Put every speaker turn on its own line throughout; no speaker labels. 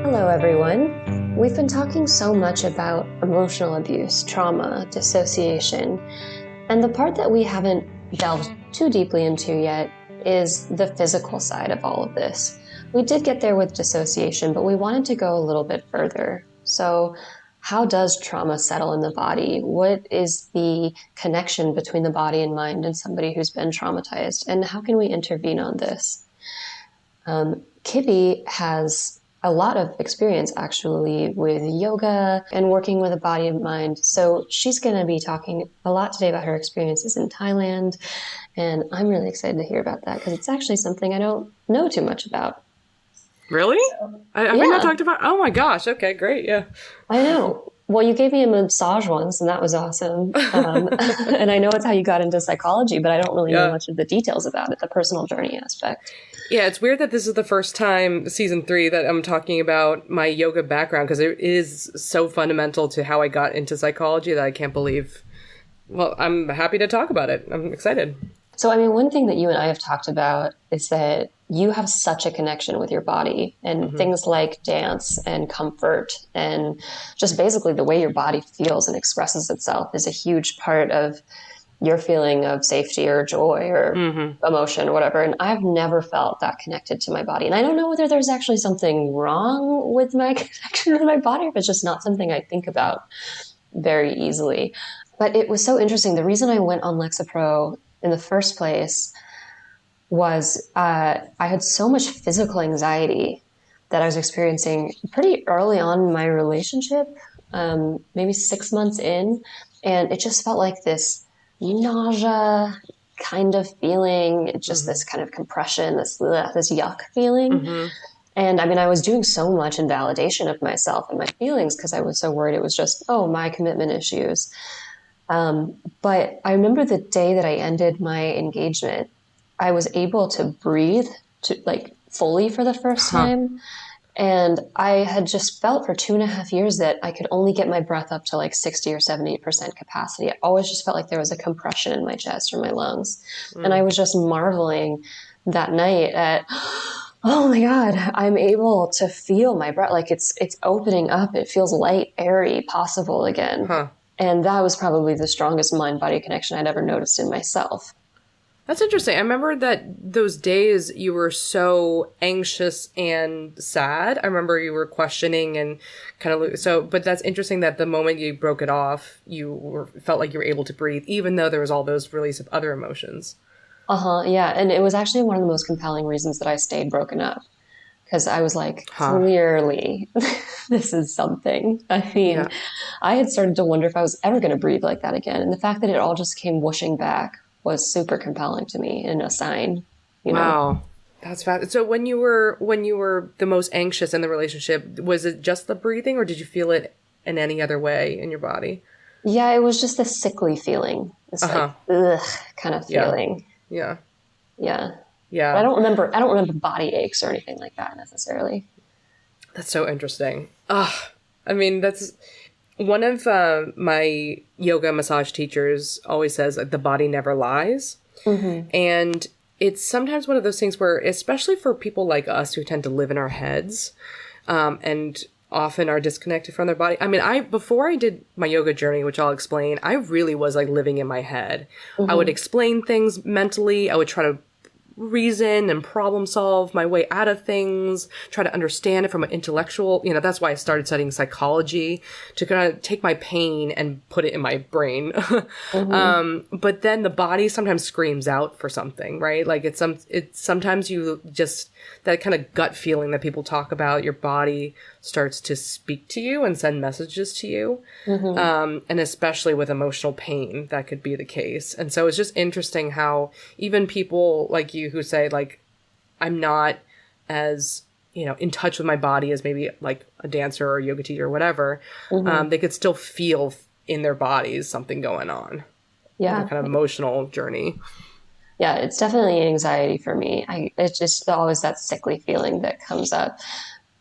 Hello, everyone. We've been talking so much about emotional abuse, trauma, dissociation, and the part that we haven't delved too deeply into yet is the physical side of all of this. We did get there with dissociation, but we wanted to go a little bit further. So, how does trauma settle in the body? What is the connection between the body and mind and somebody who's been traumatized? And how can we intervene on this? Kibby has a lot of experience actually with yoga and working with the body and mind. So she's going to be talking a lot today about her experiences in Thailand. And I'm really excited to hear about that because it's actually something I don't know too much about.
Really? Have we not talked about? Oh my gosh. Okay, great. Yeah.
I know. Well, you gave me a massage once, and that was awesome. And I know it's how you got into psychology, but I don't really know much of the details about it, the personal journey aspect.
Yeah, it's weird that this is the first time, season 3, that I'm talking about my yoga background, because it is so fundamental to how I got into psychology that I can't believe. Well, I'm happy to talk about it. I'm excited.
So, I mean, one thing that you and I have talked about is that you have such a connection with your body and things like dance and comfort and just basically the way your body feels and expresses itself is a huge part of your feeling of safety or joy or emotion or whatever. And I've never felt that connected to my body. And I don't know whether there's actually something wrong with my connection with my body, or if it's just not something I think about very easily. But it was so interesting. The reason I went on Lexapro in the first place was I had so much physical anxiety that I was experiencing pretty early on in my relationship, maybe 6 months in. And it just felt like this nausea kind of feeling, just this kind of compression, this yuck feeling. And I mean, I was doing so much invalidation of myself and my feelings because I was so worried it was just, my commitment issues. But I remember the day that I ended my engagement, I was able to breathe fully for the first time. And I had just felt for 2.5 years that I could only get my breath up to 60 or 70% capacity. I always just felt like there was a compression in my chest or my lungs. And I was just marveling that night at, oh my God, I'm able to feel my breath. Like it's opening up. It feels light, airy, possible again. And that was probably the strongest mind-body connection I'd ever noticed in myself.
That's interesting. I remember that those days you were so anxious and sad. I remember you were questioning and but that's interesting that the moment you broke it off, felt like you were able to breathe, even though there was all those release of other emotions.
Yeah. And it was actually one of the most compelling reasons that I stayed broken up. Because I was like, clearly, this is something. I mean, I had started to wonder if I was ever going to breathe like that again. And the fact that it all just came whooshing back was super compelling to me and a sign, you know?
Wow. That's fast. So when you were the most anxious in the relationship, was it just the breathing or did you feel it in any other way in your body?
Yeah, it was just a sickly feeling. It's like, ugh, kind of feeling.
Yeah.
But I don't remember body aches or anything like that necessarily.
That's so interesting. I mean, that's one of my yoga massage teachers always says like, the body never lies. And it's sometimes one of those things where, especially for people like us who tend to live in our heads and often are disconnected from their body. I mean, before I did my yoga journey, which I'll explain, I really was like living in my head. I would explain things mentally. I would try to reason and problem solve my way out of things, try to understand it from an intellectual, that's why I started studying psychology, to kind of take my pain and put it in my brain. But then the body sometimes screams out for something, right? Like it's sometimes you just, that kind of gut feeling that people talk about, your body starts to speak to you and send messages to you. And especially with emotional pain, that could be the case. And so it's just interesting how even people like you who say like, I'm not as, in touch with my body as maybe like a dancer or a yoga teacher or whatever, they could still feel in their bodies something going on. Yeah. Kind of emotional journey.
Yeah, it's definitely anxiety for me. It's just always that sickly feeling that comes up.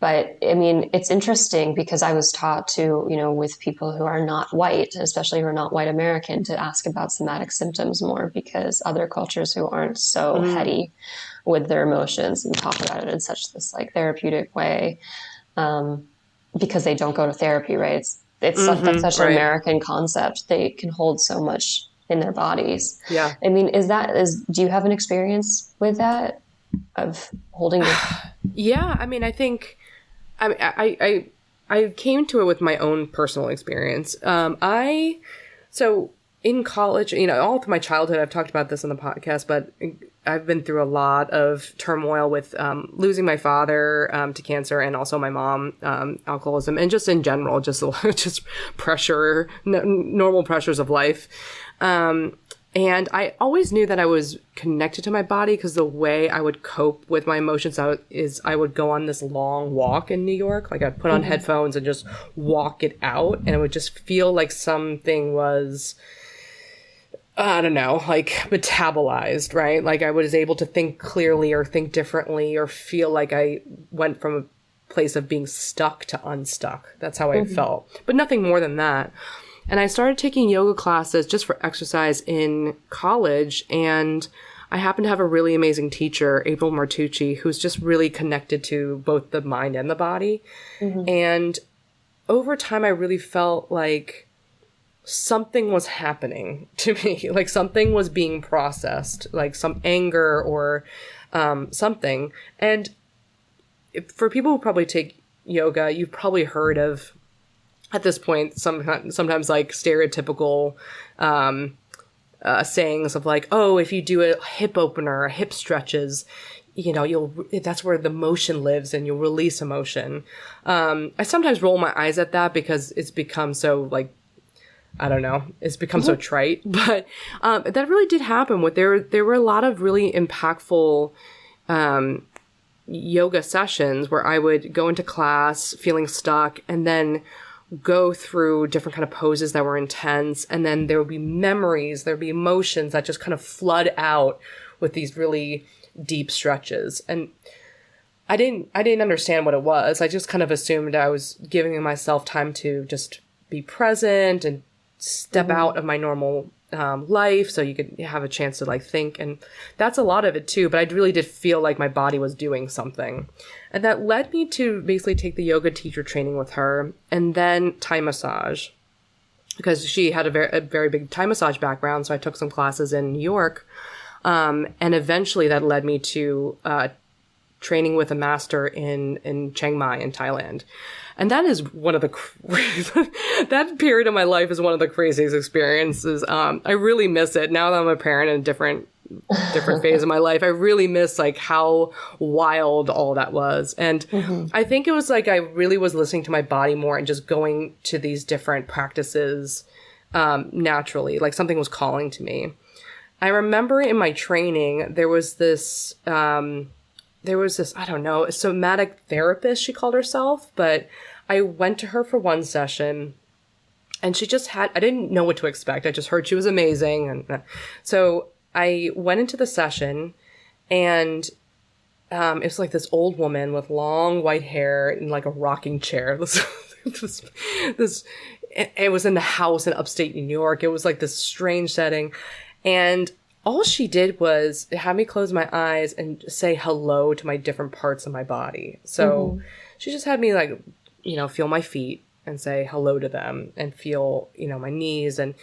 But I mean, it's interesting because I was taught to, with people who are not white, especially who are not white American, to ask about somatic symptoms more because other cultures who aren't so heady with their emotions and talk about it in such this like therapeutic way because they don't go to therapy, right? That's such an
Right.
American concept. They can hold so much in their bodies.
Yeah.
I mean, do you have an experience with that of holding your?
Yeah. I mean, I think, I came to it with my own personal experience. So in college, all through my childhood, I've talked about this on the podcast, but I've been through a lot of turmoil with losing my father to cancer, and also my mom, alcoholism, and just in general, just pressure, normal pressures of life. And I always knew that I was connected to my body, because the way I would cope with my emotions I would go on this long walk in New York. Like, I'd put on headphones and just walk it out, and it would just feel like something was, I don't know, like metabolized, right? Like, I was able to think clearly or think differently or feel like I went from a place of being stuck to unstuck. That's how I felt, but nothing more than that. And I started taking yoga classes just for exercise in college. And I happened to have a really amazing teacher, April Martucci, who's just really connected to both the mind and the body. And over time, I really felt like something was happening to me, like something was being processed, like some anger or something. And for people who probably take yoga, you've probably heard of, at this point, sometimes like stereotypical sayings of like, oh, if you do a hip opener, hip stretches, that's where the motion lives and you'll release emotion. I sometimes roll my eyes at that because it's become so like, I don't know, it's become so trite, but that really did happen. There were a lot of really impactful yoga sessions where I would go into class feeling stuck and then go through different kind of poses that were intense, and then there would be memories, there would be emotions that just kind of flood out with these really deep stretches. And I didn't understand what it was. I just kind of assumed I was giving myself time to just be present and step out of my normal life so you could have a chance to like think. And that's a lot of it too, but I really did feel like my body was doing something. And that led me to basically take the yoga teacher training with her, and then Thai massage, because she had a very big Thai massage background. So I took some classes in New York. And eventually that led me to training with a master in Chiang Mai in Thailand. And that is one of the, that period of my life is one of the craziest experiences. I really miss it. Now that I'm a parent in a different phase of my life, I really miss like how wild all that was. And I think it was like I really was listening to my body more and just going to these different practices naturally, like something was calling to me. I remember in my training, there was this, I don't know, a somatic therapist, she called herself, but I went to her for one session and she just I didn't know what to expect. I just heard she was amazing. And so I went into the session, and it was like this old woman with long white hair in like a rocking chair. It was in the house in upstate New York. It was like this strange setting. And all she did was have me close my eyes and say hello to my different parts of my body. So she just had me like, feel my feet and say hello to them, and feel, my knees. And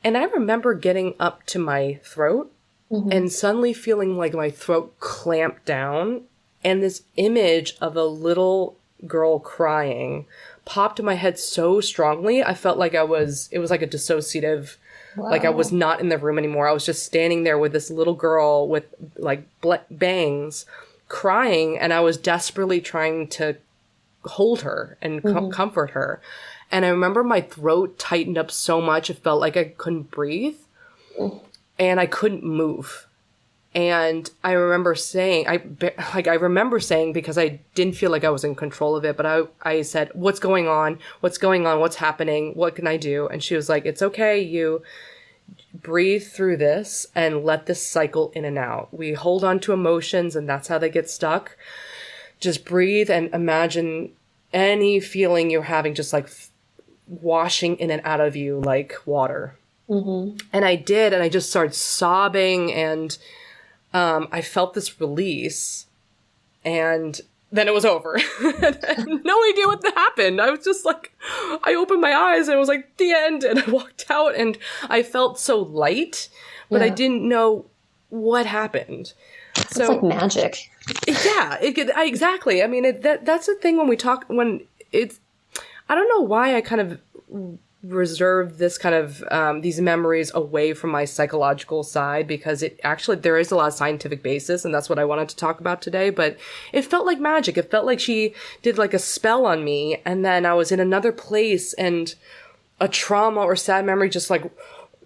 I remember getting up to my throat and suddenly feeling like my throat clamped down, and this image of a little girl crying popped in my head so strongly. I felt like it was like a dissociative. Wow. Like I was not in the room anymore. I was just standing there with this little girl with like bangs crying, and I was desperately trying to hold her and comfort her. And I remember my throat tightened up so much, it felt like I couldn't breathe and I couldn't move. And I remember saying, because I didn't feel like I was in control of it, but I said, what's going on? What's going on? What's happening? What can I do? And she was like, it's okay. You breathe through this and let this cycle in and out. We hold on to emotions, and that's how they get stuck. Just breathe and imagine any feeling you're having just like washing in and out of you like water. And I did, and I just started sobbing, and I felt this release, and then it was over. No idea what happened. I was just like, I opened my eyes and it was like the end, and I walked out and I felt so light, but I didn't know what happened. So
it's like magic.
Yeah, exactly. I mean, that's the thing when I don't know why I kind of reserve this kind of these memories away from my psychological side, because there is a lot of scientific basis, and that's what I wanted to talk about today. But it felt like magic. It felt like she did like a spell on me, and then I was in another place, and a trauma or sad memory just like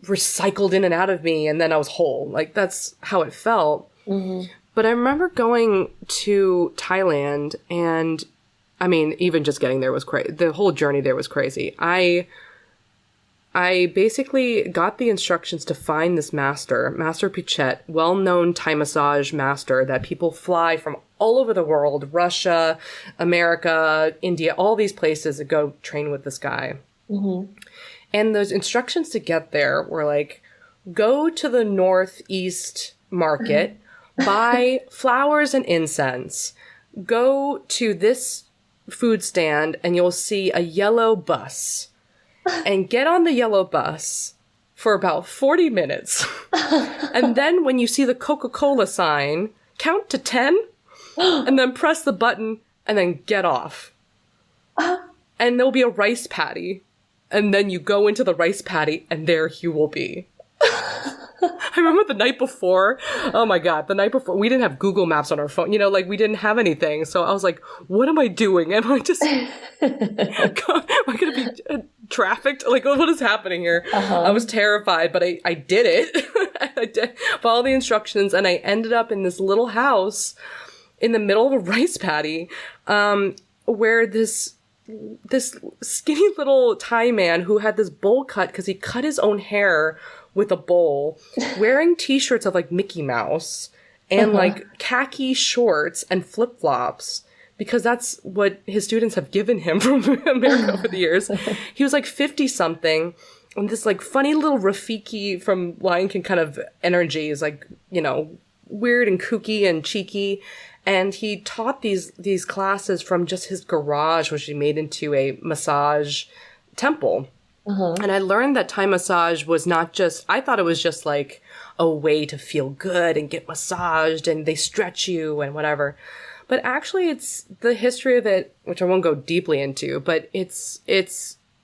recycled in and out of me, and then I was whole. Like, that's how it felt. Mm-hmm. But I remember going to Thailand, and I mean, even just getting there was crazy. The whole journey there was crazy. I basically got the instructions to find this Master Pichest, well-known Thai massage master that people fly from all over the world, Russia, America, India, all these places to go train with this guy. Mm-hmm. And those instructions to get there were like, go to the Northeast Market, buy flowers and incense, go to this food stand and you'll see a yellow bus, and get on the yellow bus for about 40 minutes. And then when you see the Coca-Cola sign, count to 10 and then press the button and then get off. And there'll be a rice paddy. And then you go into the rice paddy and there you will be. I remember the night before, oh my God, the night before, we didn't have Google Maps on our phone, like we didn't have anything. So I was like, what am I doing? Am I just, am I going to be trafficked? Like, what is happening here? Uh-huh. I was terrified, but I did it. I did follow the instructions, and I ended up in this little house in the middle of a rice paddy, where this skinny little Thai man who had this bowl cut because he cut his own hair with a bowl, wearing t-shirts of like Mickey Mouse and like khaki shorts and flip-flops, because that's what his students have given him from America over the years. He was like 50 something, and this like funny little Rafiki from Lion King kind of energy is like, weird and kooky and cheeky. And he taught these classes from just his garage, which he made into a massage temple. Uh-huh. And I learned that Thai massage was not just, I thought it was just like a way to feel good and get massaged and they stretch you and whatever. But actually it's the history of it, which I won't go deeply into, but it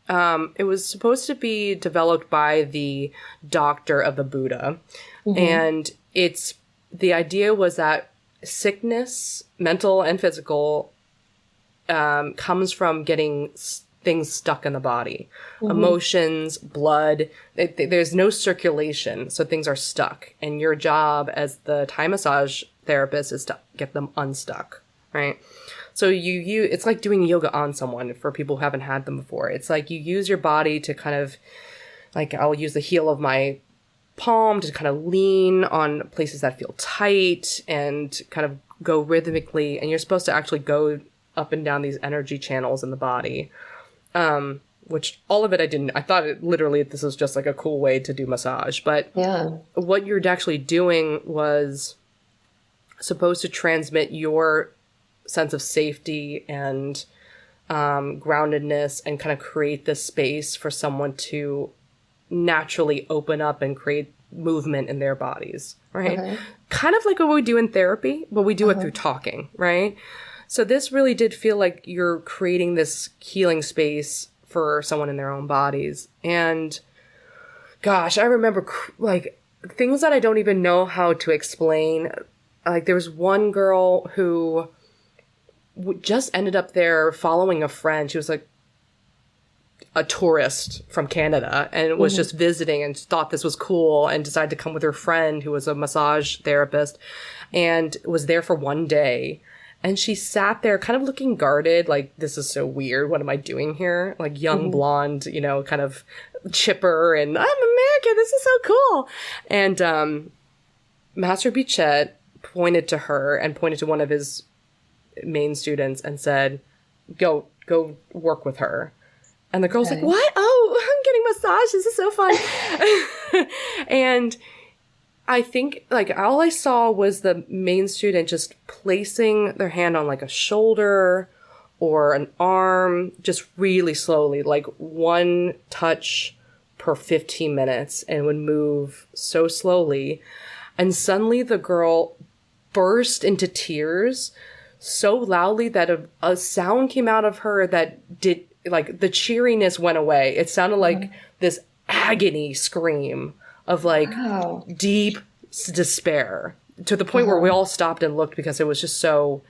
was supposed to be developed by the doctor of the Buddha. Mm-hmm. And the idea was that sickness, mental and physical, comes from getting things stuck in the body. Mm-hmm. Emotions, blood, there's no circulation, so things are stuck. And your job as the Thai massage therapist is to get them unstuck, right? So it's like doing yoga on someone for people who haven't had them before. It's like you use your body to kind of, like I'll use the heel of my palm to kind of lean on places that feel tight and kind of go rhythmically. And you're supposed to actually go up and down these energy channels in the body. Which all of it I didn't. I thought this was just like a cool way to do massage. But what you're actually doing was supposed to transmit your sense of safety and groundedness, and kind of create this space for someone to naturally open up and create movement in their bodies, right? Okay. Kind of like what we do in therapy, but we do it through talking, right? So this really did feel like you're creating this healing space for someone in their own bodies. And gosh, I remember like things that I don't even know how to explain. Like there was one girl who just ended up there following a friend. She was like a tourist from Canada and was just visiting and thought this was cool and decided to come with her friend who was a massage therapist and was there for one day. And she sat there kind of looking guarded, like, this is so weird. What am I doing here? Like young blonde, kind of chipper, and I'm American. This is so cool. And Master Pichest pointed to her and pointed to one of his main students and said, go work with her. And the girl's like, what? Oh, I'm getting massage. This is so fun. And I think, like, all I saw was the main student just placing their hand on, like, a shoulder or an arm, just really slowly, like, one touch per 15 minutes, and would move so slowly. And suddenly the girl burst into tears so loudly that a sound came out of her that did, like, the cheeriness went away. It sounded like this agony scream of, like, deep despair, to the point where we all stopped and looked, because it was just so,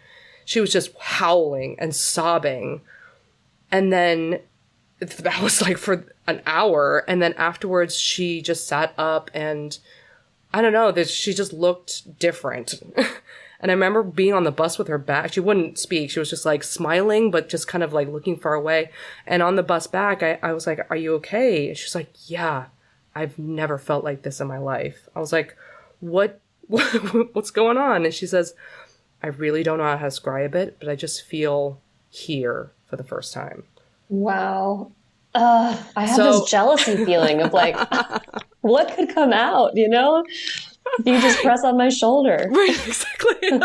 she was just howling and sobbing. And then that was like for an hour. And then afterwards she just sat up, and I don't know, that she just looked different. And I remember being on the bus with her back. She wouldn't speak. She was just like smiling, but just kind of like looking far away. And on the bus back, I was like, "Are you okay?" She's like, "Yeah, I've never felt like this in my life." I was like, what's going on? And she says, "I really don't know how to describe it, but I just feel here for the first time."
Wow. I have this jealousy feeling of like, what could come out, you know? You just press on my shoulder.
Right, exactly.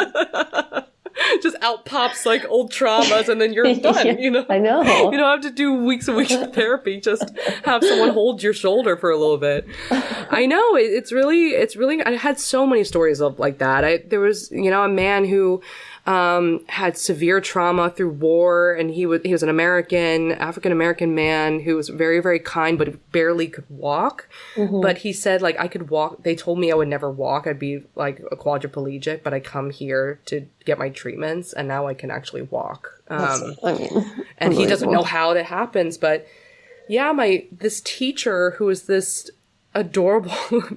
Just out pops like old traumas, and then you're done, you know?
I know.
You don't have to do weeks and weeks of therapy. Just have someone hold your shoulder for a little bit. I know. It's really, I had so many stories of like that. There was, you know, a man who had severe trauma through war, and he was an African-American man who was very, very kind, but barely could walk. Mm-hmm. But he said, like, I could walk. They told me I would never walk. I'd be like a quadriplegic, but I come here to get my treatments, and now I can actually walk. And he doesn't know how that happens, but yeah, this teacher who was this adorable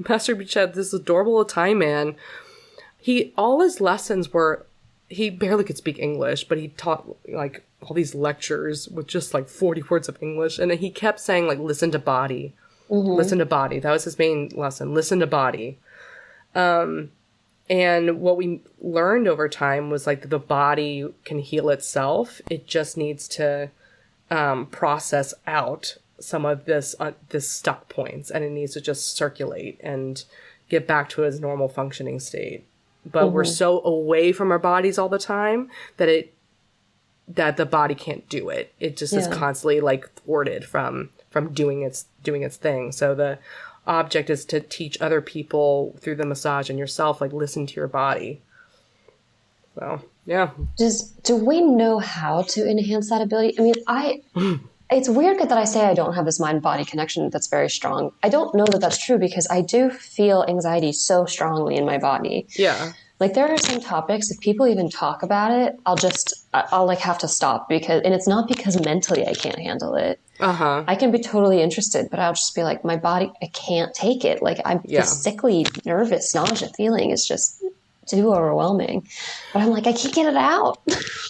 Master Pichest, this adorable Thai man, all his lessons were, he barely could speak English, but he taught like all these lectures with just like 40 words of English. And then he kept saying, like, listen to body, listen to body. That was his main lesson. Listen to body. And what we learned over time was like the body can heal itself. It just needs to process out some of this stuck points, and it needs to just circulate and get back to its normal functioning state. But we're so away from our bodies all the time that the body can't do it. It just is constantly like thwarted from doing its thing. So the object is to teach other people through the massage and yourself, like, listen to your body. So yeah.
Do we know how to enhance that ability? I mean, it's weird that I say I don't have this mind-body connection that's very strong. I don't know that that's true, because I do feel anxiety so strongly in my body.
Yeah.
Like, there are some topics, if people even talk about it, I'll like have to stop, and it's not because mentally I can't handle it. I can be totally interested, but I'll just be like, my body, I can't take it. Like, this sickly, nervous, nausea feeling is just too overwhelming. But I'm like, I can't get it out.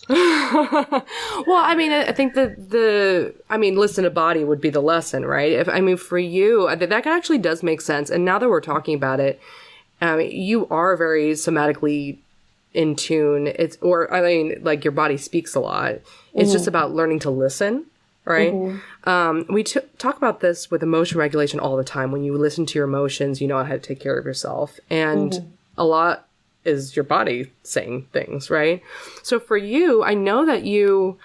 Well, I mean, I think listen to body would be the lesson, right? For you, that actually does make sense. And now that we're talking about it, you are very somatically in tune. Like, your body speaks a lot. It's just about learning to listen, right? We talk about this with emotion regulation all the time. When you listen to your emotions, you know how to take care of yourself. And a lot is your body saying things, right? So for you, I know that you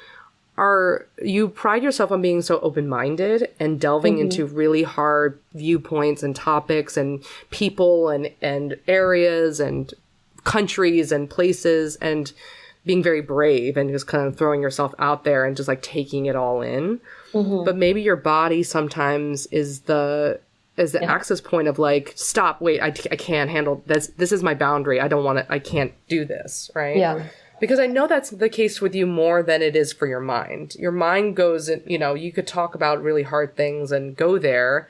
pride yourself on being so open-minded and delving into really hard viewpoints and topics and people and areas and countries and places, and being very brave and just kind of throwing yourself out there and just like taking it all in. But maybe your body sometimes is the access point of like, stop, wait, I can't handle this. This is my boundary. I can't do this. Right. Yeah. Because I know that's the case with you more than it is for your mind. Your mind goes, you could talk about really hard things and go there.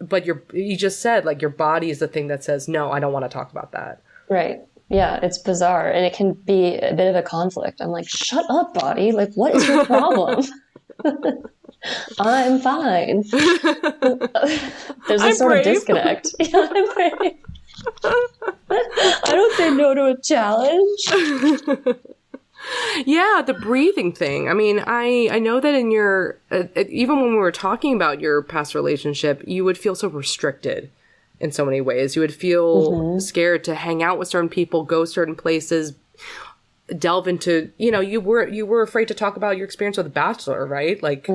But you just said, like, your body is the thing that says, no, I don't want to talk about that. Right.
Yeah, it's bizarre. And it can be a bit of a conflict. I'm like, shut up, body. Like, what is your problem? I'm fine. There's a sort of disconnect. Yeah, I'm brave. I don't say no to a challenge.
Yeah, the breathing thing. I mean, I know that in your, even when we were talking about your past relationship, you would feel so restricted in so many ways. You would feel scared to hang out with certain people, go certain places, delve into, you were afraid to talk about your experience with a bachelor, right? Like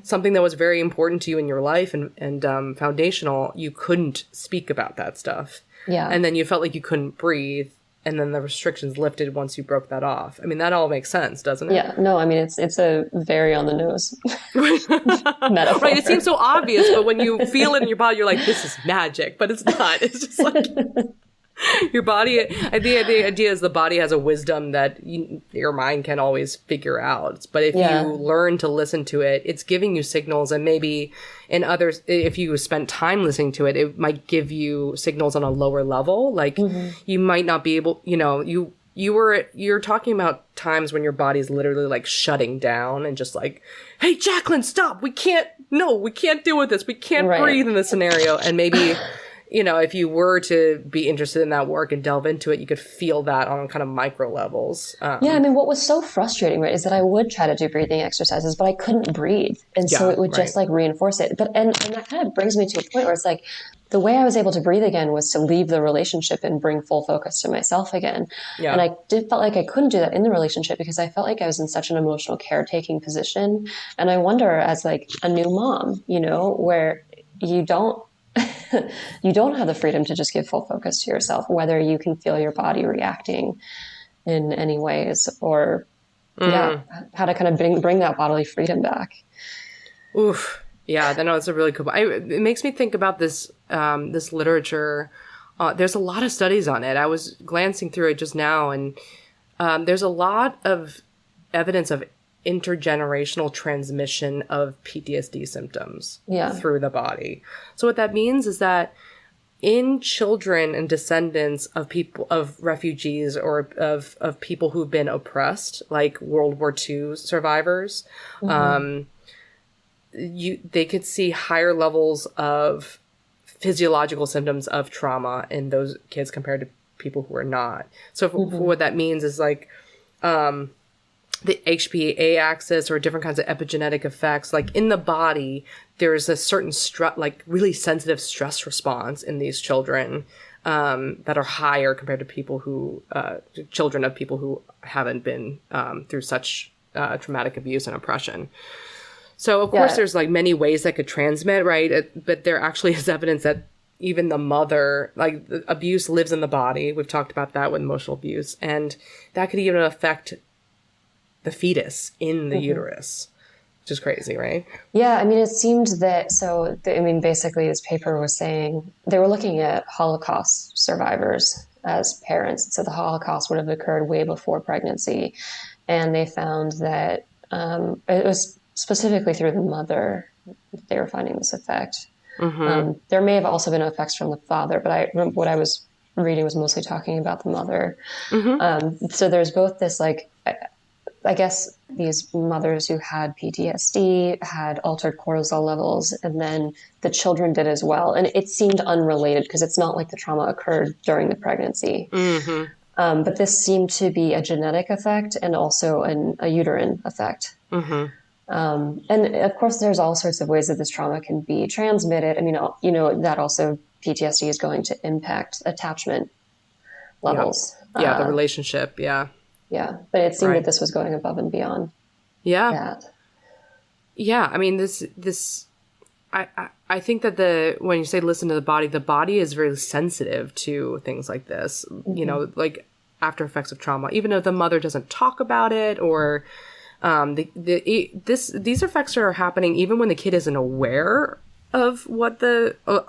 something that was very important to you in your life and foundational. You couldn't speak about that stuff.
Yeah.
And then you felt like you couldn't breathe. And then the restrictions lifted once you broke that off. I mean, that all makes sense, doesn't it?
Yeah. No, I mean, it's a very on the nose metaphor.
Right. It seems so obvious, but when you feel it in your body, you're like, this is magic. But it's not. It's just like your body. I think the idea is the body has a wisdom that your mind can always figure out. But if you learn to listen to it, it's giving you signals. And maybe in others, if you spent time listening to it, it might give you signals on a lower level. Like you might not be able, you're talking about times when your body's literally like shutting down and just like, hey, Jacqueline, stop. We can't deal with this. We can't breathe in this scenario. And maybe, if you were to be interested in that work and delve into it, you could feel that on kind of micro levels.
I mean, what was so frustrating, right, is that I would try to do breathing exercises, but I couldn't breathe. And so it would just like reinforce it. But, and that kind of brings me to a point where it's like, the way I was able to breathe again was to leave the relationship and bring full focus to myself again. Yeah. And I felt like I couldn't do that in the relationship because I felt like I was in such an emotional caretaking position. And I wonder, as like a new mom, where you don't have the freedom to just give full focus to yourself, whether you can feel your body reacting in any ways or how to kind of bring that bodily freedom back.
Oof. Yeah, no, it's a really cool. It makes me think about this this literature. There's a lot of studies on it. I was glancing through it just now, and there's a lot of evidence of intergenerational transmission of PTSD symptoms through the body. So what that means is that in children and descendants of people, of refugees or of people who've been oppressed, like World War II survivors, they could see higher levels of physiological symptoms of trauma in those kids compared to people who are not. So for what that means is like the HPA axis or different kinds of epigenetic effects. Like in the body, there's a certain like really sensitive stress response in these children that are higher compared to people who children of people who haven't been through such traumatic abuse and oppression. So, of course, there's like many ways that could transmit, right? But there actually is evidence that even the mother, like the abuse lives in the body. We've talked about that with emotional abuse. And that could even affect the fetus in the uterus, which is crazy, right? Yeah.
I mean, it seemed that, basically this paper was saying they were looking at Holocaust survivors as parents. So the Holocaust would have occurred way before pregnancy. And they found that it was specifically through the mother they were finding this effect. There may have also been effects from the father, but what I was reading was mostly talking about the mother. So there's both this, like, I guess these mothers who had PTSD had altered cortisol levels, and then the children did as well. And it seemed unrelated because it's not like the trauma occurred during the pregnancy. But this seemed to be a genetic effect and also a uterine effect. And of course, there's all sorts of ways that this trauma can be transmitted. I mean, that also PTSD is going to impact attachment levels.
The relationship. Yeah.
But it seemed that this was going above and beyond that. Yeah. I mean,
I think that when you say listen to the body is very sensitive to things like this, like after effects of trauma, even though the mother doesn't talk about it or, these effects are happening even when the kid isn't aware of what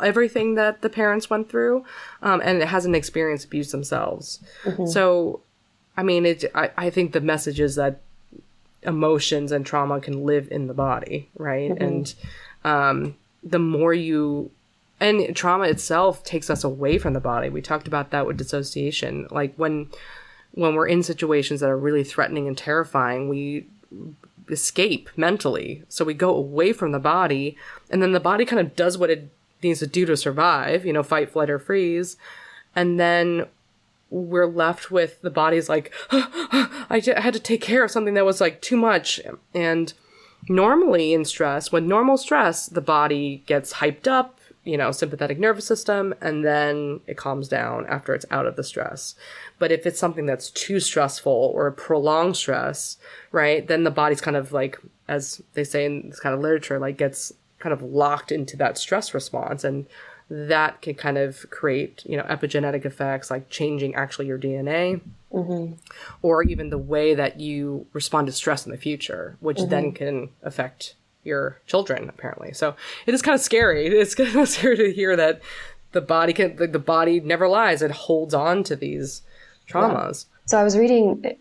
everything that the parents went through, and it hasn't experienced abuse themselves. So, I mean, I think the message is that emotions and trauma can live in the body, right? And the more and trauma itself takes us away from the body. We talked about that with dissociation. Like when we're in situations that are really threatening and terrifying, we escape mentally. So we go away from the body, and then the body kind of does what it needs to do to survive, fight, flight, or freeze. And then we're left with the body's like, I had to take care of something that was like too much. And normally in stress, with normal stress, the body gets hyped up sympathetic nervous system, and then it calms down after it's out of the stress. But if it's something that's too stressful or prolonged stress, right, then the body's kind of like, as they say in this kind of literature, like gets kind of locked into that stress response. And that can kind of create, epigenetic effects, like changing actually your DNA, or even the way that you respond to stress in the future, which then can affect your children, apparently. So it is kind of scary. It's kind of scary to hear that the body never lies. It holds on to these traumas.
Yeah. So I was reading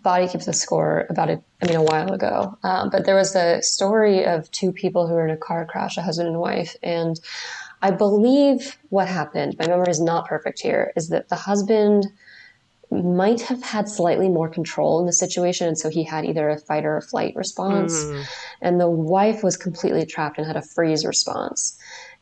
Body Keeps the Score about it, a while ago. But there was a story of two people who were in a car crash, a husband and wife. And I believe what happened, my memory is not perfect here, is that the husband might have had slightly more control in the situation. And so he had either a fight or a flight response. And the wife was completely trapped and had a freeze response.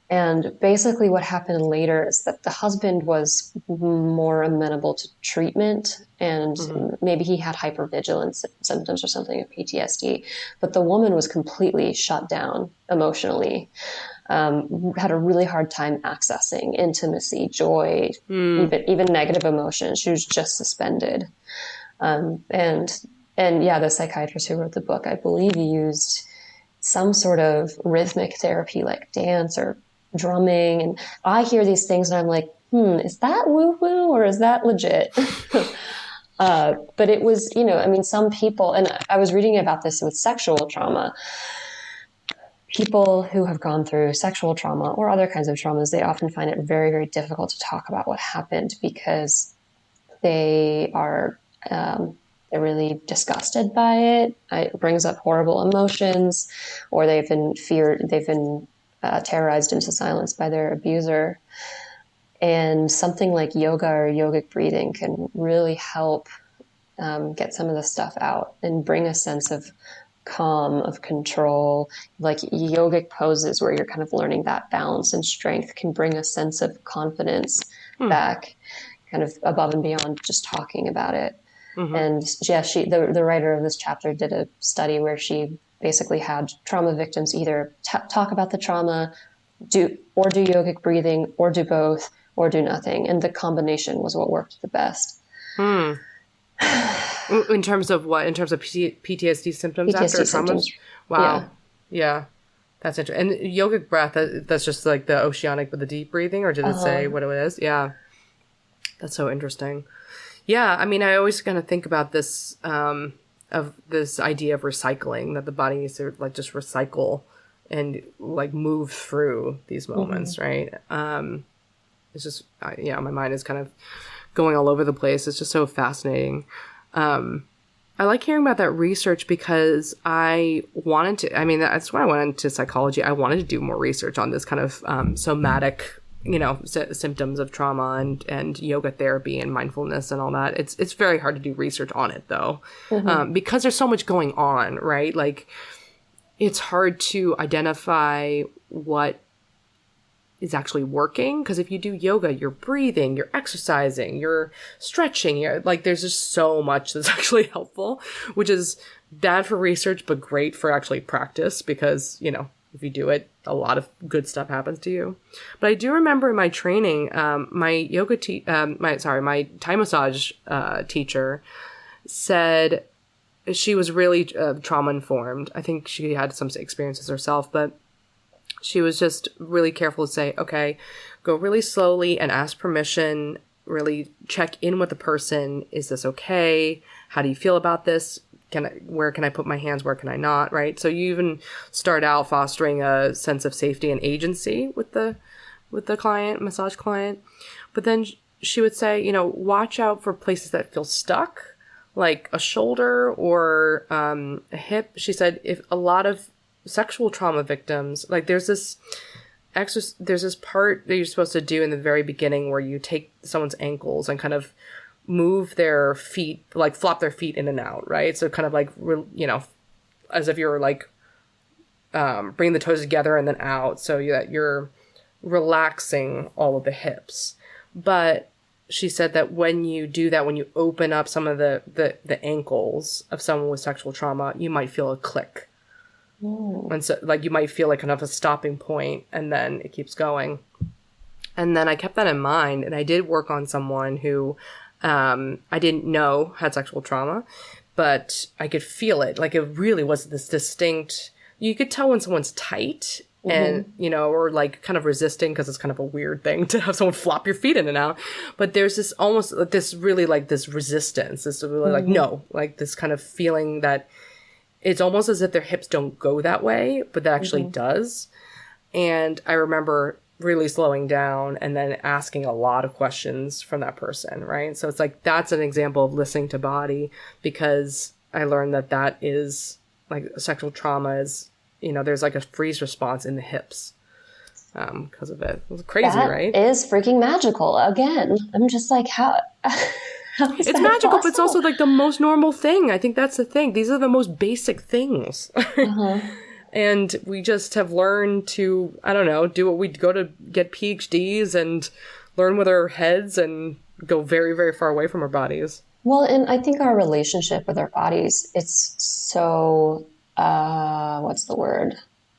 And basically what happened later is that the husband was more amenable to treatment, and maybe he had hypervigilance symptoms or something of PTSD. But the woman was completely shut down emotionally, had a really hard time accessing intimacy, joy, even negative emotions. She was just suspended. And yeah, the psychiatrist who wrote the book, I believe, used some sort of rhythmic therapy like dance or drumming. And I hear these things and I'm like, is that woo-woo or is that legit? But it was, some people, and I was reading about this with sexual trauma. People who have gone through sexual trauma or other kinds of traumas, they often find it very, very difficult to talk about what happened because they are, they're really disgusted by it. It brings up horrible emotions, or they've been terrorized into silence by their abuser. And something like yoga or yogic breathing can really help get some of the stuff out and bring a sense of calm, of control. Like yogic poses where you're kind of learning that balance and strength can bring a sense of confidence back, kind of above and beyond just talking about it. And yeah, the writer of this chapter did a study where she basically had trauma victims either talk about the trauma, do yogic breathing, or do both, or do nothing. And the combination was what worked the best.
In terms of what? In terms of PTSD symptoms
PTSD
after
symptoms.
traumas? Wow. Yeah. That's interesting. And yogic breath, that's just like the oceanic with the deep breathing, or did it say what it is? Yeah. That's so interesting. Yeah. I always kind of think about this, of this idea of recycling, that the body needs to like just recycle and like move through these moments, right? It's just, my mind is kind of going all over the place. It's just so fascinating. I like hearing about that research because I wanted to, that's why I went into psychology. I wanted to do more research on this kind of somatic, symptoms of trauma and yoga therapy and mindfulness and all that. It's very hard to do research on it though, because there's so much going on, right? Like it's hard to identify what is actually working, because if you do yoga, you're breathing, you're exercising, you're stretching, there's just so much that's actually helpful, which is bad for research but great for actually practice, because if you do it, a lot of good stuff happens to you. But I do remember in my training, my my Thai massage teacher said she was really trauma informed. I think she had some experiences herself, but she was just really careful to say, okay, go really slowly and ask permission, really check in with the person. Is this okay? How do you feel about this? Where can I put my hands? Where can I not? Right. So you even start out fostering a sense of safety and agency with the massage client. But then she would say, watch out for places that feel stuck, like a shoulder or a hip. She said, if a lot of sexual trauma victims, like there's this part that you're supposed to do in the very beginning where you take someone's ankles and kind of move their feet, like flop their feet in and out, right? So kind of like, as if you're like bringing the toes together and then out, so that you're relaxing all of the hips. But she said that when you do that, when you open up some of the ankles of someone with sexual trauma, you might feel a click. And so like you might feel like kind of a stopping point and then it keeps going. And then I kept that in mind, and I did work on someone who I didn't know had sexual trauma, but I could feel it. Like it really was this distinct, you could tell when someone's tight and, you know, or like kind of resisting, because it's kind of a weird thing to have someone flop your feet in and out. But there's this almost this really like this resistance, this really like, no, like this kind of feeling that it's almost as if their hips don't go that way, but that actually does. And I remember really slowing down and then asking a lot of questions from that person, right? So it's like, that's an example of listening to body, because I learned that that is like sexual trauma is, you know, there's like a freeze response in the hips because of it. It was crazy, right?
That is freaking magical. Again, I'm just like, how is
it's
that
magical,
possible?
but it's also like the most normal thing. I think that's the thing. These are the most basic things. And we just have learned to, I don't know, do what we go to get PhDs and learn with our heads and go very, very far away from our bodies.
Well, and I think our relationship with our bodies, it's so, what's the word?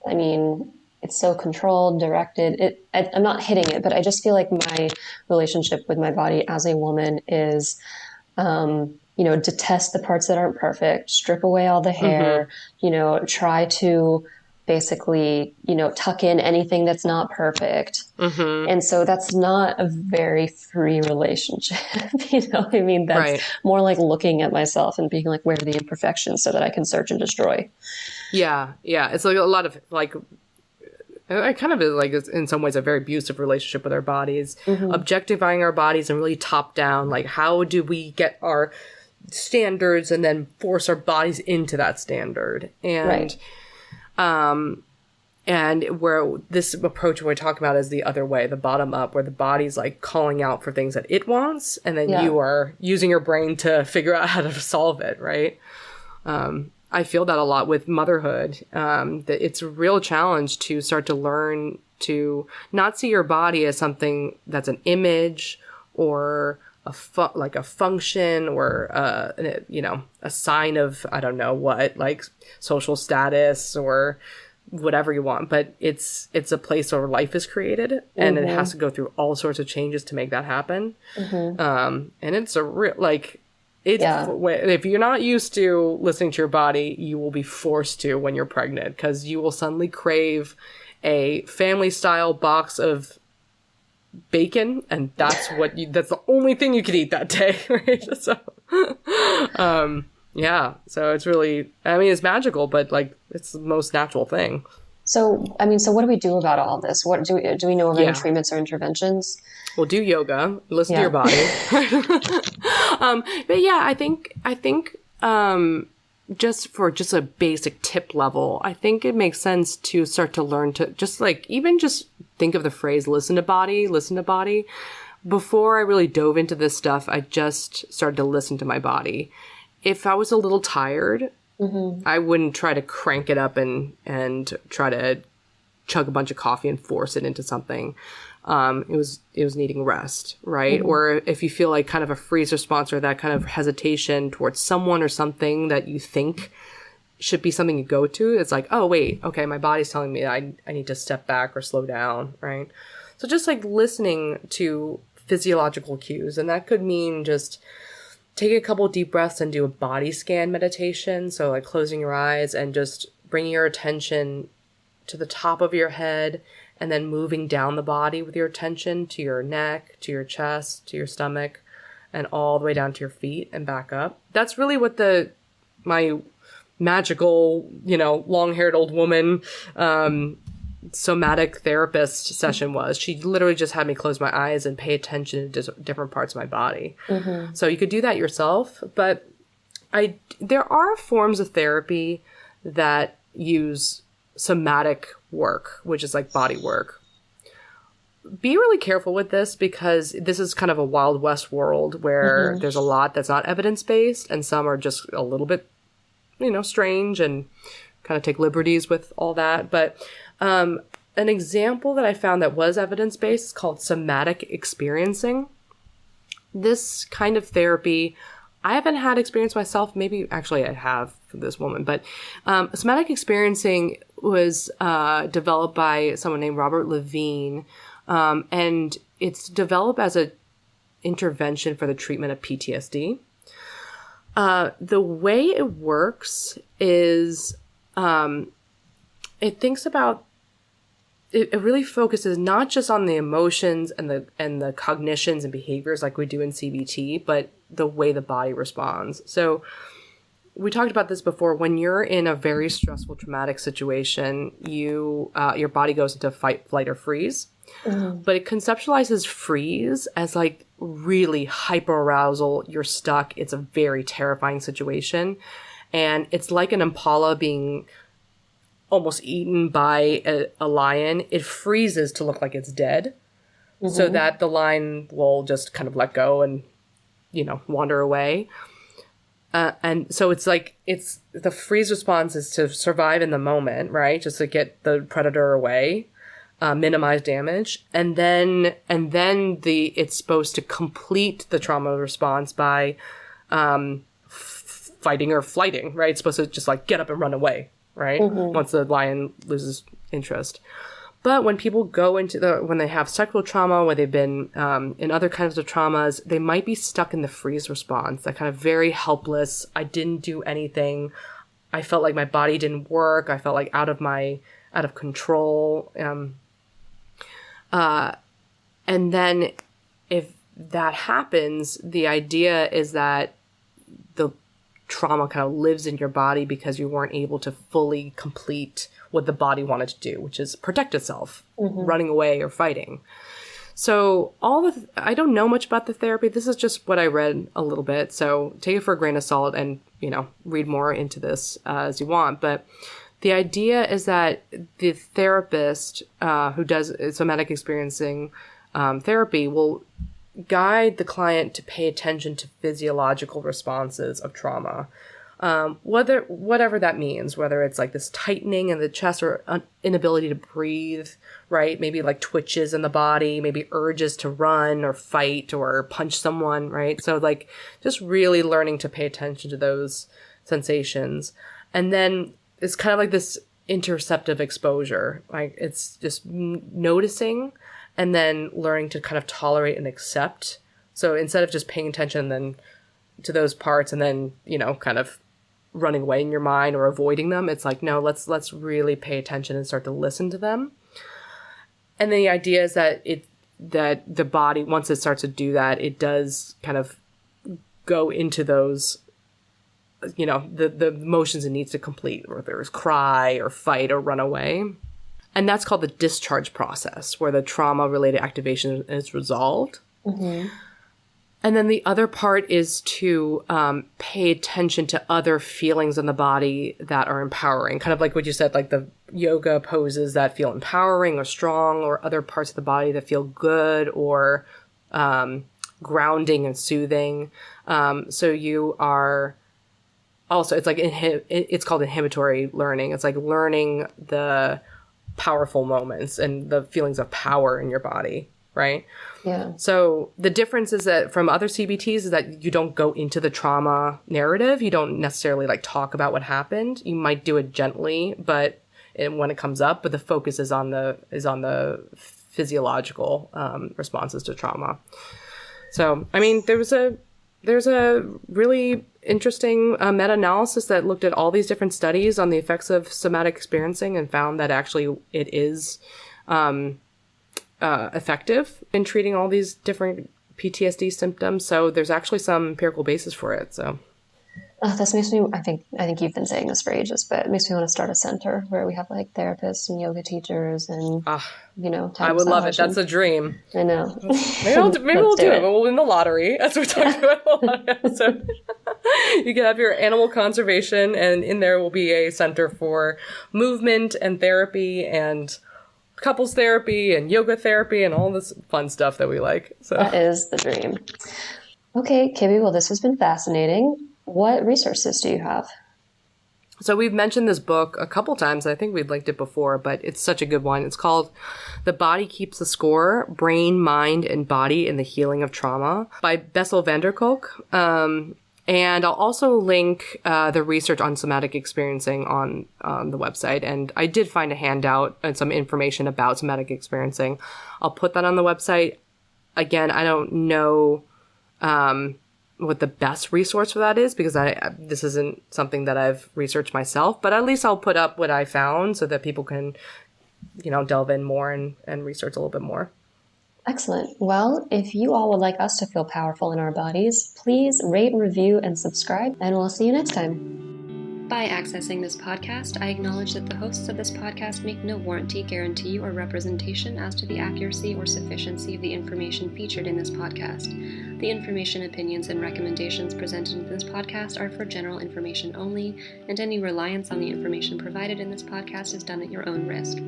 I mean, it's so controlled, directed. I'm not hitting it, but I just feel like my relationship with my body as a woman is, you know, detest the parts that aren't perfect, strip away all the hair, you know, try to basically, you know, tuck in anything that's not perfect. And so that's not a very free relationship. You know, I mean, that's more like looking at myself and being like, where are the imperfections so that I can search and destroy?
Yeah. Yeah. It's like a lot of like, I kind of like in some ways a very abusive relationship with our bodies, objectifying our bodies and really top down. Like, how do we get our standards and then force our bodies into that standard? And, and where this approach we're talking about is the other way, the bottom up, where the body's like calling out for things that it wants, and then you are using your brain to figure out how to solve it, right? I feel that a lot with motherhood, that it's a real challenge to start to learn to not see your body as something that's an image or like a function or, you know, a sign of, I don't know what, like social status or whatever you want, but it's a place where life is created and it has to go through all sorts of changes to make that happen. And it's a real, like, if you're not used to listening to your body, you will be forced to when you're pregnant, because you will suddenly crave a family style box of bacon, and that's that's the only thing you could eat that day, right? So so it's really, I mean, it's magical, but like it's the most natural thing.
So I mean, so what do we do about all this? What do we know of any treatments or interventions?
Well, do yoga, listen to your body. But yeah, I think just for just a basic tip level, I think it makes sense to start to learn to just like, even just think of the phrase, listen to body. Before I really dove into this stuff, I just started to listen to my body. If I was a little tired, I wouldn't try to crank it up and try to chug a bunch of coffee and force it into something. It was needing rest, right? Or if you feel like kind of a freeze response or that kind of hesitation towards someone or something that you think should be something you go to, it's like, oh, wait, okay, my body's telling me I need to step back or slow down, right? So just like listening to physiological cues, and that could mean just take a couple deep breaths and do a body scan meditation. So like closing your eyes and just bringing your attention to the top of your head and then moving down the body with your attention to your neck, to your chest, to your stomach, and all the way down to your feet and back up. That's really what my magical, you know, long-haired old woman, somatic therapist session was. She literally just had me close my eyes and pay attention to different parts of my body. So you could do that yourself, but there are forms of therapy that use somatic work, which is like body work. Be really careful with this, because this is kind of a Wild West world where there's a lot that's not evidence-based, and some are just a little bit, you know, strange and kind of take liberties with all that. But an example that I found that was evidence-based is called somatic experiencing. This kind of therapy I haven't had experience myself. Maybe actually I have for this woman, but somatic experiencing was developed by someone named Robert Levine, and it's developed as a intervention for the treatment of PTSD. The way it works is it thinks about it really focuses not just on the emotions and the cognitions and behaviors like we do in CBT, but the way the body responds. So we talked about this before. When you're in a very stressful, traumatic situation, your body goes into fight, flight, or freeze. Mm-hmm. But it conceptualizes freeze as like really hyperarousal. You're stuck. It's a very terrifying situation. And it's like an impala being almost eaten by a lion. It freezes to look like it's dead, so that the lion will just kind of let go and, wander away. And so it's like, the freeze response is to survive in the moment, right? Just to get the predator away, minimize damage. And then it's supposed to complete the trauma response by, fighting or flighting, right? It's supposed to just like get up and run away, right? Once the lion loses interest. But when people go when they have sexual trauma, when they've been in other kinds of traumas, they might be stuck in the freeze response, that kind of very helpless. I didn't do anything. I felt like my body didn't work. I felt like out of control. And then if that happens, the idea is that the trauma kind of lives in your body because you weren't able to fully complete what the body wanted to do, which is protect itself, running away or fighting. So I don't know much about the therapy. This is just what I read a little bit. So take it for a grain of salt and, read more into this as you want. But the idea is that the therapist who does somatic experiencing therapy will guide the client to pay attention to physiological responses of trauma. Whatever that means, whether it's like this tightening in the chest or inability to breathe, right? Maybe like twitches in the body, maybe urges to run or fight or punch someone, right? So like just really learning to pay attention to those sensations. And then it's kind of like this interceptive exposure. Like it's just noticing and then learning to kind of tolerate and accept. So instead of just paying attention then to those parts and then, kind of running away in your mind or avoiding them, it's like, no, let's really pay attention and start to listen to them. And then the idea is that the body, once it starts to do that, it does kind of go into those, the motions it needs to complete, whether it's cry or fight or run away. And that's called the discharge process, where the trauma-related activation is resolved. Mm-hmm. And then the other part is to pay attention to other feelings in the body that are empowering. Kind of like what you said, like the yoga poses that feel empowering or strong, or other parts of the body that feel good or grounding and soothing. So you are also, it's like, it's called inhibitory learning. It's like learning the powerful moments and the feelings of power in your body, right?
Yeah.
So the difference is that from other CBTs is that you don't go into the trauma narrative. You don't necessarily like talk about what happened. You might do it gently, but when it comes up, but the focus is on the physiological responses to trauma. So, I mean, there's a really interesting meta-analysis that looked at all these different studies on the effects of somatic experiencing and found that actually it is effective in treating all these different PTSD symptoms. So there's actually some empirical basis for it. So
this makes me, I think you've been saying this for ages, but it makes me want to start a center where we have like therapists and yoga teachers and, Thai
I would love it.
massage
That's a dream.
I know.
Maybe we'll do it. We'll win the lottery. That's what we talked about. So you can have your animal conservation, and in there will be a center for movement and therapy and couples therapy and yoga therapy and all this fun stuff that we like. So
that is the dream. Okay, Kibby, well, this has been fascinating. What resources do you have?
So we've mentioned this book a couple times. I think we've linked it before, but it's such a good one. It's called The Body Keeps the Score, Brain, Mind, and Body in the Healing of Trauma by Bessel van der Kolk. And I'll also link the research on somatic experiencing on the website. And I did find a handout and some information about somatic experiencing. I'll put that on the website. Again, I don't know what the best resource for that is, because this isn't something that I've researched myself. But at least I'll put up what I found so that people can, delve in more and research a little bit more.
Excellent. Well, if you all would like us to feel powerful in our bodies, please rate, review, and subscribe, and we'll see you next time. By accessing this podcast, I acknowledge that the hosts of this podcast make no warranty, guarantee, or representation as to the accuracy or sufficiency of the information featured in this podcast. The information, opinions, and recommendations presented in this podcast are for general information only, and any reliance on the information provided in this podcast is done at your own risk.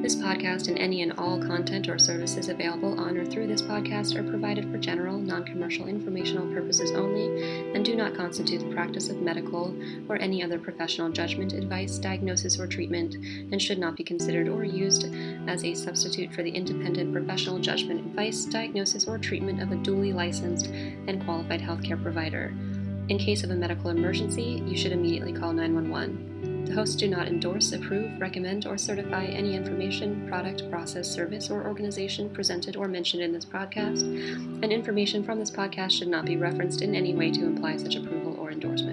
This podcast and any and all content or services available on or through this podcast are provided for general, non-commercial informational purposes only and do not constitute the practice of medical or any other professional judgment, advice, diagnosis, or treatment, and should not be considered or used as a substitute for the independent professional judgment, advice, diagnosis, or treatment of a duly licensed and qualified healthcare provider. In case of a medical emergency, you should immediately call 911. The hosts do not endorse, approve, recommend, or certify any information, product, process, service, or organization presented or mentioned in this podcast, and information from this podcast should not be referenced in any way to imply such approval or endorsement.